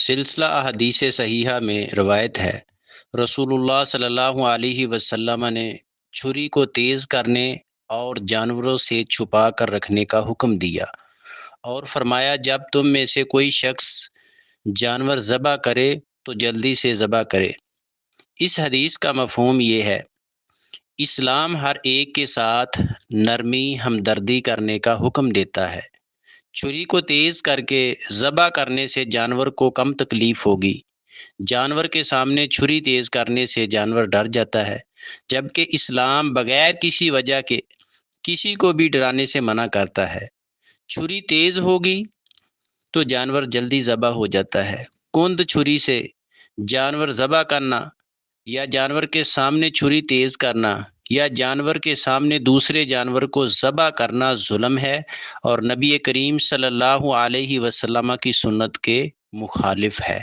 سلسلہ احادیث صحیحہ میں روایت ہے، رسول اللہ صلی اللہ علیہ وسلم نے چھری کو تیز کرنے اور جانوروں سے چھپا کر رکھنے کا حکم دیا، اور فرمایا جب تم میں سے کوئی شخص جانور ذبح کرے تو جلدی سے ذبح کرے۔ اس حدیث کا مفہوم یہ ہے، اسلام ہر ایک کے ساتھ نرمی ہمدردی کرنے کا حکم دیتا ہے۔ چھری کو تیز کر کے ذبح کرنے سے جانور کو کم تکلیف ہوگی۔ جانور کے سامنے چھری تیز کرنے سے جانور ڈر جاتا ہے، جبکہ اسلام بغیر کسی وجہ کے کسی کو بھی ڈرانے سے منع کرتا ہے۔ چھری تیز ہوگی تو جانور جلدی ذبح ہو جاتا ہے۔ کند چھری سے جانور ذبح کرنا، یا جانور کے سامنے چھری تیز کرنا، یا جانور کے سامنے دوسرے جانور کو ذبح کرنا ظلم ہے اور نبی کریم صلی اللہ علیہ وسلم کی سنت کے مخالف ہے۔